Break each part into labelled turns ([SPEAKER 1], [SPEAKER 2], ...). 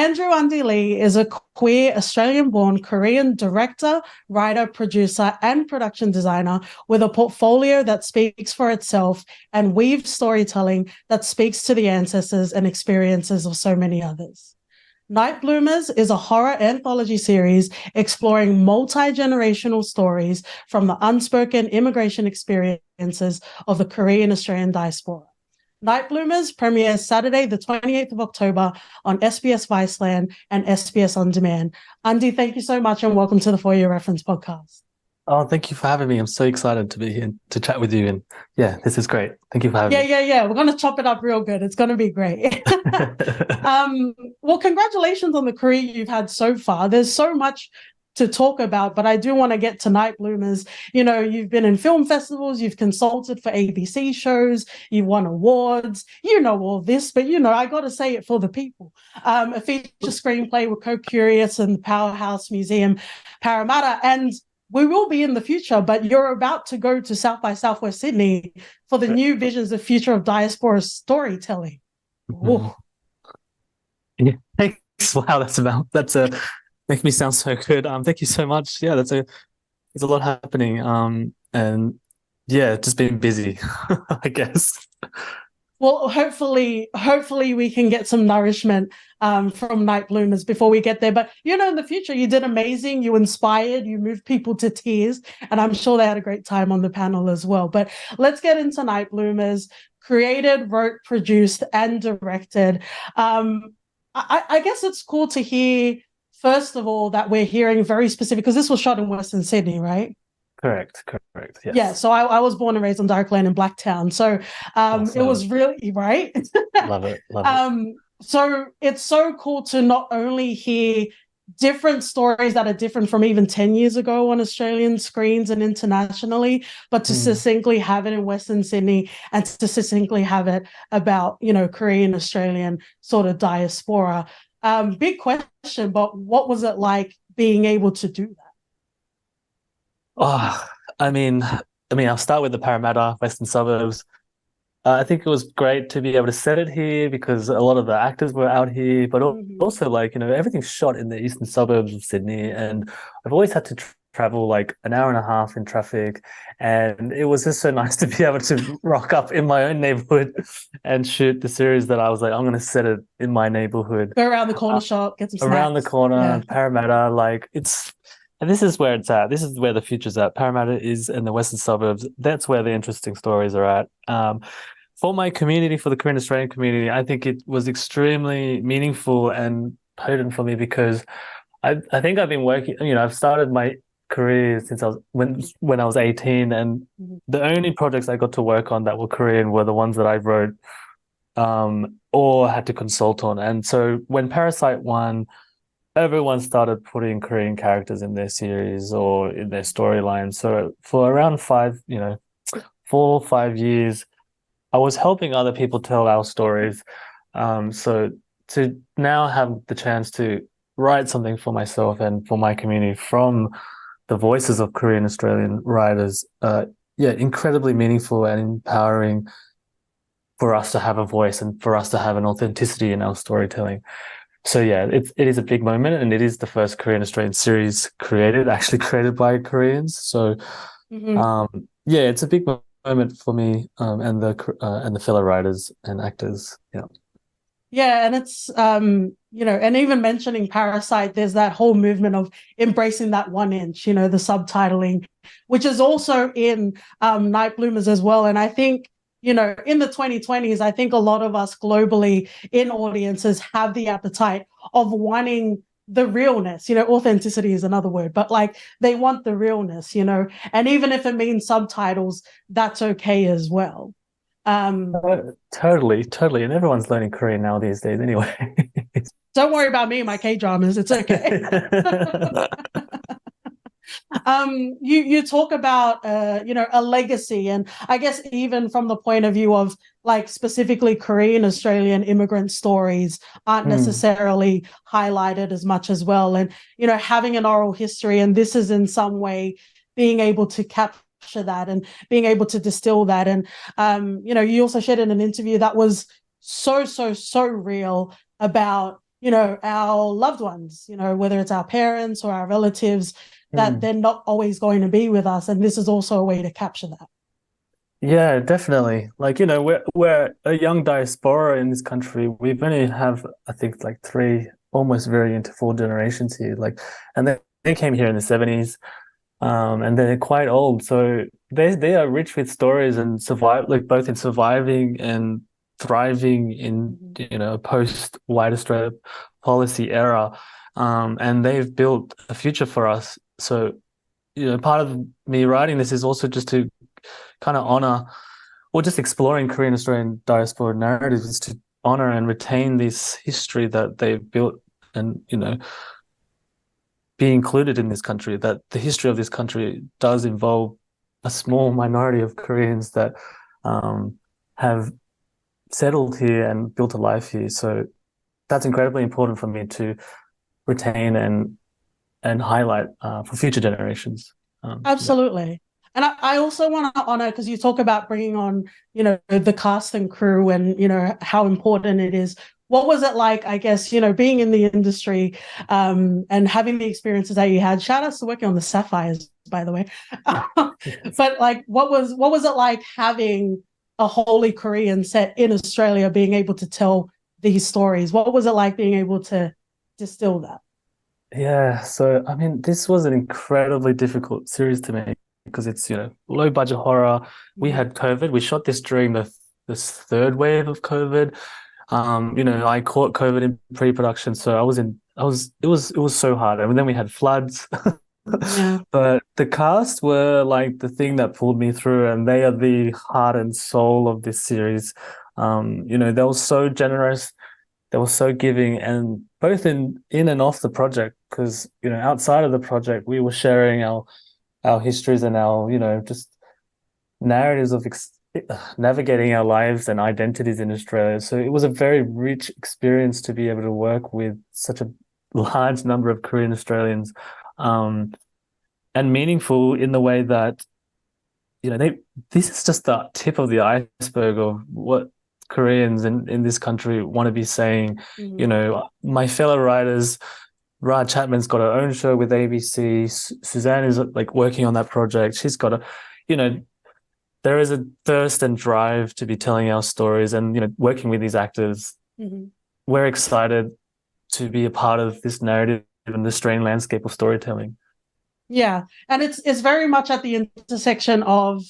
[SPEAKER 1] Andrew Undy Lee is a queer Australian-born Korean director, writer, producer, and production designer with a portfolio that speaks for itself and weaves storytelling that speaks to the ancestors and experiences of so many others. Night Bloomers is a horror anthology series exploring multi-generational stories from the unspoken immigration experiences of the Korean Australian diaspora. Night Bloomers premieres Saturday, the 28th of October on SBS Viceland and SBS On Demand. Andy, thank you so much and welcome to the For Your Reference podcast.
[SPEAKER 2] Oh, thank you for having me. I'm so excited to be here to chat with you. And yeah, this is great. Thank you for having me.
[SPEAKER 1] Yeah. We're going to chop it up real good. It's going to be great. Well, congratulations on the career you've had so far. There's so much to talk about, but I do want to get to Night Bloomers. You know, you've been in film festivals, you've consulted for ABC shows, you've won awards, you know all this, but I got to say it for the people. A feature screenplay with Co-Curious and the Powerhouse Museum, Parramatta, and we will be in the future, but you're about to go to South by Southwest Sydney for the new Visions of Future of Diaspora Storytelling.
[SPEAKER 2] Mm-hmm. Yeah, thanks. Wow, that's makes me sound so good. Thank you so much. Yeah, there's a lot happening. And yeah, just been busy, I guess.
[SPEAKER 1] Well, hopefully we can get some nourishment from Night Bloomers before we get there. But in the future, you did amazing. You inspired, you moved people to tears, and I'm sure they had a great time on the panel as well. But let's get into Night Bloomers. Created, wrote, produced, and directed. I guess it's cool to hear, first of all, that we're hearing very specific, because this was shot in Western Sydney, right?
[SPEAKER 2] Correct. Yes.
[SPEAKER 1] Yeah, so I was born and raised on Darkland in Blacktown. So
[SPEAKER 2] awesome.
[SPEAKER 1] It was really, right?
[SPEAKER 2] Love it.
[SPEAKER 1] So it's so cool to not only hear different stories that are different from even 10 years ago on Australian screens and internationally, but to succinctly have it in Western Sydney and to succinctly have it about, Korean Australian sort of diaspora. Big question, but what was it like being able to do that?
[SPEAKER 2] Oh, I mean, I'll start with the Parramatta, Western Suburbs. I think it was great to be able to set it here because a lot of the actors were out here, but also everything's shot in the eastern suburbs of Sydney, and I've always had to travel like an hour and a half in traffic, and it was just so nice to be able to rock up in my own neighborhood and shoot the series that I was like, I'm going to set it in my neighborhood.
[SPEAKER 1] Go around the corner shop, get some snacks.
[SPEAKER 2] Around the corner, Parramatta, and this is where it's at. This is where the future's at. Parramatta is in the western suburbs. That's where the interesting stories are at. For my community, for the Korean Australian community, I think it was extremely meaningful and potent for me because I think I've been working, I've started my career since when I was 18, and the only projects I got to work on that were Korean were the ones that I wrote or had to consult on. And so when Parasite won, everyone started putting Korean characters in their series or in their storyline. So for around 4 or 5 years, I was helping other people tell our stories. So to now have the chance to write something for myself and for my community from the voices of Korean Australian writers, incredibly meaningful and empowering for us to have a voice and for us to have an authenticity in our storytelling. So yeah, it is a big moment, and it is the first Korean Australian series created by Koreans. So it's a big moment for me and the fellow writers and actors.
[SPEAKER 1] Yeah, and it's and even mentioning Parasite, there's that whole movement of embracing that 1 inch, the subtitling, which is also in Night Bloomers as well. And I think in the 2020s, I think a lot of us globally in audiences have the appetite of wanting the realness. Authenticity is another word, but they want the realness, and even if it means subtitles, that's okay as well.
[SPEAKER 2] Totally. And everyone's learning Korean now these days anyway.
[SPEAKER 1] Don't worry about me and my K-dramas. It's okay. You talk about a legacy, and I guess even from the point of view of specifically Korean Australian immigrant stories aren't necessarily highlighted as much as well, and having an oral history, and this is in some way being able to capture that and being able to distill that. And you also shared in an interview that was so real about our loved ones, whether it's our parents or our relatives, that
[SPEAKER 2] Mm.
[SPEAKER 1] they're not always going to be with us. And this is also a way to capture that.
[SPEAKER 2] Yeah, definitely. Like, we're a young diaspora in this country. We've only have, I think, like three, almost very into four generations here. Like, and they came here in the 70s, and they're quite old. So they are rich with stories and survive, like both in surviving and thriving in,
[SPEAKER 1] Mhm.
[SPEAKER 2] post White Australia policy era. And they've built a future for us. So, part of me writing this is also just to kind of honor or just exploring Korean Australian diaspora narratives is to honor and retain this history that they've built and, be included in this country, that the history of this country does involve a small minority of Koreans that have settled here and built a life here. So that's incredibly important for me to retain and highlight for future generations. Yeah.
[SPEAKER 1] Absolutely. And I also want to honor, because you talk about bringing on, the cast and crew and, how important it is. What was it like, I guess, being in the industry and having the experiences that you had? Shout out to working on the Sapphires, by the way. But like, what was it like having a wholly Korean set in Australia, being able to tell these stories? What was it like being able to distill that?
[SPEAKER 2] Yeah, so I mean, this was an incredibly difficult series to make because it's, low budget horror. We
[SPEAKER 1] Mhm.
[SPEAKER 2] had COVID. We shot this during this third wave of COVID. I caught COVID in pre-production, so it was so hard. And then we had floods.
[SPEAKER 1] Yeah.
[SPEAKER 2] But the cast were like the thing that pulled me through, and they are the heart and soul of this series. They were so generous, they were so giving, and both in and off the project, because outside of the project we were sharing our histories and our just narratives of navigating our lives and identities in Australia. So it was a very rich experience to be able to work with such a large number of Korean Australians, um, and meaningful in the way that this is just the tip of the iceberg of what Koreans in this country want to be saying.
[SPEAKER 1] Mhm.
[SPEAKER 2] My fellow writers, Ra Chapman's got her own show with ABC. Suzanne is like working on that project. She's got you know, there is a thirst and drive to be telling our stories and, working with these actors.
[SPEAKER 1] Mhm.
[SPEAKER 2] We're excited to be a part of this narrative and the strange landscape of storytelling.
[SPEAKER 1] Yeah, and it's very much at the intersection of,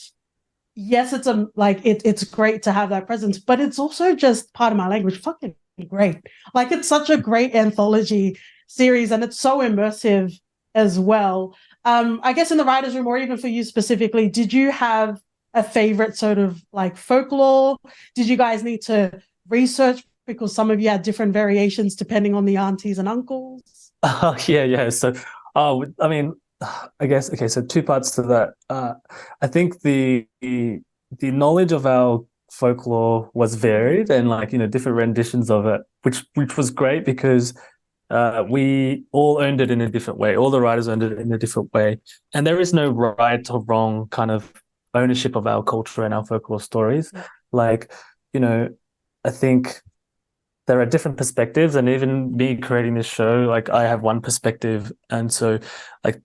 [SPEAKER 1] yes, it's great to have that presence, but it's also just part of my language. Fucking great. Like it's such a great anthology series and it's so immersive as well. I guess in the writer's room, or even for you specifically, did you have a favorite sort of like folklore? Did you guys need to research because some of you had different variations depending on the aunties and uncles?
[SPEAKER 2] Oh, yeah, yeah. So, I mean, I guess okay. So two parts to that. I think the knowledge of our folklore was varied and like different renditions of it, which was great because we all owned it in a different way. All the writers owned it in a different way, and there is no right or wrong kind of ownership of our culture and our folklore stories.
[SPEAKER 1] Yeah.
[SPEAKER 2] Like, you know, I think there are different perspectives, and even me creating this show, like I have one perspective, and so like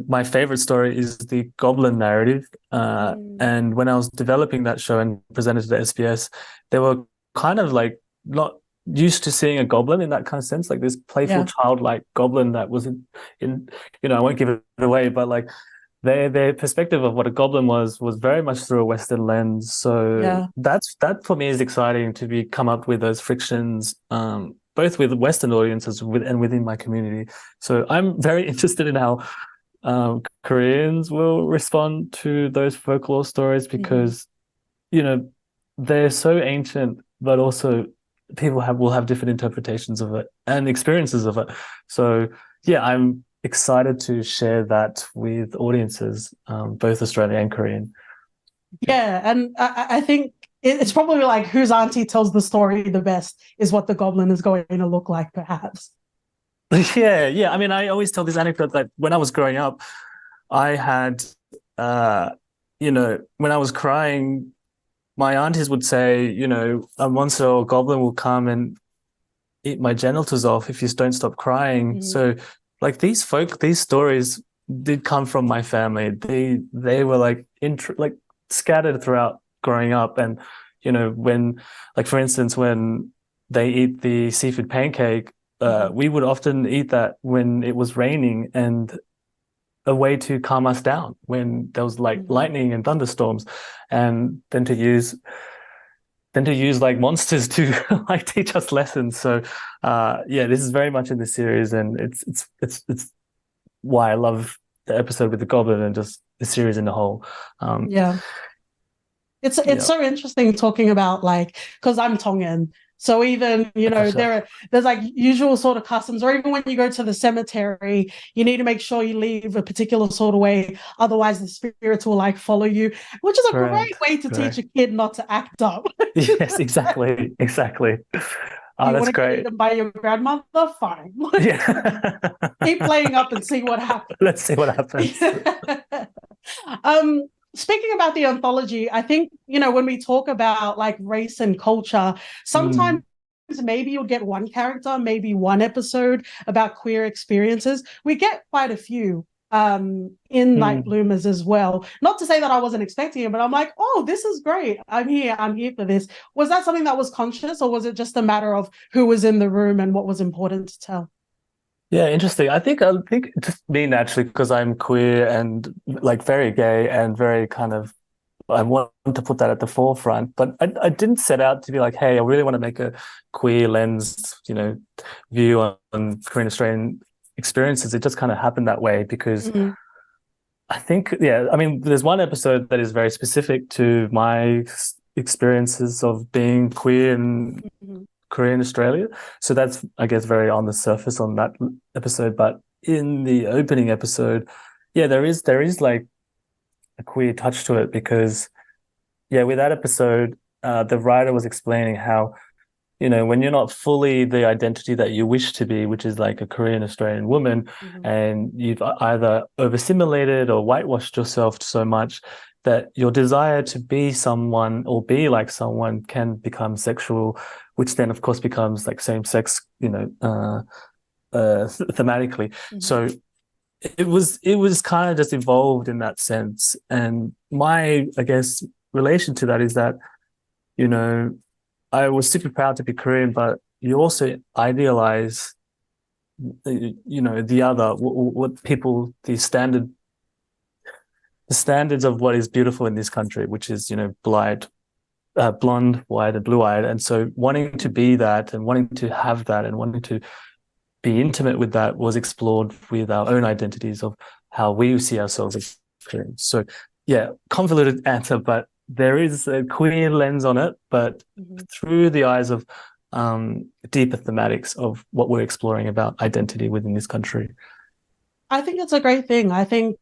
[SPEAKER 2] my favorite story is the goblin narrative,
[SPEAKER 1] Mm.
[SPEAKER 2] and when I was developing that show and presented to the SBS, they were kind of like not used to seeing a goblin in that kind of sense, like this playful
[SPEAKER 1] Yeah.
[SPEAKER 2] childlike goblin that was in I won't give it away, but like their perspective of what a goblin was very much through a Western lens. So
[SPEAKER 1] Yeah.
[SPEAKER 2] that for me is exciting to be come up with those frictions, both with Western audiences and within my community. So I'm very interested in how Koreans will respond to those folklore stories
[SPEAKER 1] Mhm.
[SPEAKER 2] because you know they're so ancient, but also people will have different interpretations of it and experiences of it. So yeah, I'm excited to share that with audiences, both Australian and Korean. Yeah.
[SPEAKER 1] Yeah, and I think it's probably like whose auntie tells the story the best is what the goblin is going to look like, perhaps.
[SPEAKER 2] Yeah, yeah. I mean, I always tell this anecdote that when I was growing up, I had, when I was crying, my aunties would say, a monster or goblin will come and eat my genitals off if you don't stop crying.
[SPEAKER 1] Mhm.
[SPEAKER 2] So like these stories did come from my family. They were like like scattered throughout growing up. And when, like, for instance, when they eat the seafood pancake, we would often eat that when it was raining, and a way to calm us down when there was like lightning and thunderstorms, and then to use like monsters to like teach us lessons. So yeah, this is very much in the series, and it's why I love the episode with the goblin and just the series in the whole.
[SPEAKER 1] Yeah. It's
[SPEAKER 2] Yeah.
[SPEAKER 1] so interesting talking about, like, because I'm Tongan. So even, there's like usual sort of customs, or even when you go to the cemetery, you need to make sure you leave a particular sort of way. Otherwise the spirits will like follow you, which is a great way to teach a kid not to act up.
[SPEAKER 2] Yes, exactly. Exactly. Oh,
[SPEAKER 1] You
[SPEAKER 2] that's
[SPEAKER 1] want to get
[SPEAKER 2] great.
[SPEAKER 1] eaten by your grandmother? Fine.
[SPEAKER 2] Yeah.
[SPEAKER 1] Keep playing up and see what happens.
[SPEAKER 2] Let's see what happens.
[SPEAKER 1] Speaking about the anthology, I think, when we talk about like race and culture, sometimes maybe you'll get one character, maybe one episode about queer experiences. We get quite a few in Night Bloomers as well. Not to say that I wasn't expecting it, but I'm like, oh, this is great. I'm here for this. Was that something that was conscious, or was it just a matter of who was in the room and what was important to tell?
[SPEAKER 2] Yeah, interesting. I think just me naturally, because I'm queer and like very gay and very kind of, I want to put that at the forefront, but I didn't set out to be like, hey, I really want to make a queer lens, view on Korean Australian experiences. It just kind of happened that way because I think, yeah, I mean, there's one episode that is very specific to my experiences of being queer in Korean Australia. So that's, I guess, very on the surface on that episode. But in the opening episode, yeah, there is like a queer touch to it because, yeah, with that episode, the writer was explaining how, when you're not fully the identity that you wish to be, which is like a Korean Australian woman, and you've either over-assimilated or whitewashed yourself so much that your desire to be someone or be like someone can become sexual, which then of course becomes like same-sex, thematically. So it was kind of just evolved in that sense. And my, I guess, relation to that is that, I was super proud to be Korean, but you also idealize, the other, what people, the standards of what is beautiful in this country, which is, blonde, white, and blue-eyed. And so wanting to be that and wanting to have that and wanting to be intimate with that was explored with our own identities of how we see ourselves as Koreans. So yeah, convoluted answer, but there is a queer lens on it, but through the eyes of deeper thematics of what we're exploring about identity within this country.
[SPEAKER 1] I think it's a great thing. I think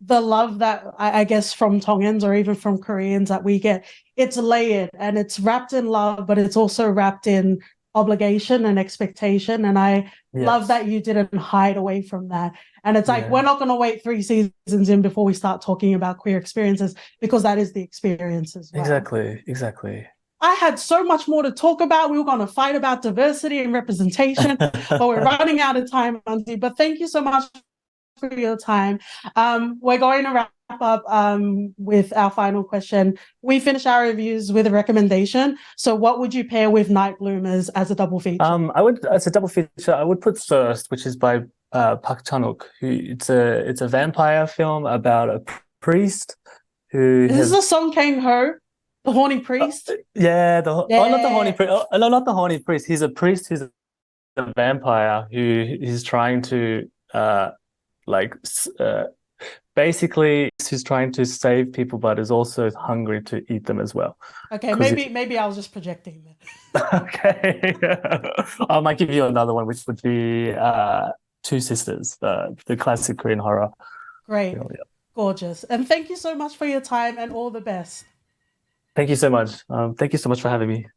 [SPEAKER 1] the love that I guess from Tongans or even from Koreans that we get, it's layered and it's wrapped in love, but it's also wrapped in obligation and expectation. And I love that you didn't hide away from that. And it's like, we're not going to wait 3 seasons in before we start talking about queer experiences, because that is the experience as well.
[SPEAKER 2] Exactly.
[SPEAKER 1] I had so much more to talk about. We were going to fight about diversity and representation, but we're running out of time, Auntie. But thank you so much for your time. We're going to wrap up with our final question. We finish our reviews with a recommendation. So what would you pair with Night Bloomers as a double feature?
[SPEAKER 2] As a double feature, I would put First, which is by Park Chan-wook, who it's a vampire film about a priest who
[SPEAKER 1] Is this a Song Kang-ho, the horny priest?
[SPEAKER 2] Not the horny priest. Oh, no, not the horny priest. He's a priest who's a vampire who is trying to basically he's trying to save people, but is also hungry to eat them as well.
[SPEAKER 1] Okay, maybe I was just projecting then.
[SPEAKER 2] Okay. I might give you another one, which would be Two Sisters, the classic Korean horror.
[SPEAKER 1] Great. Yeah. Gorgeous. And thank you so much for your time and all the best.
[SPEAKER 2] Thank you so much. Thank you so much for having me.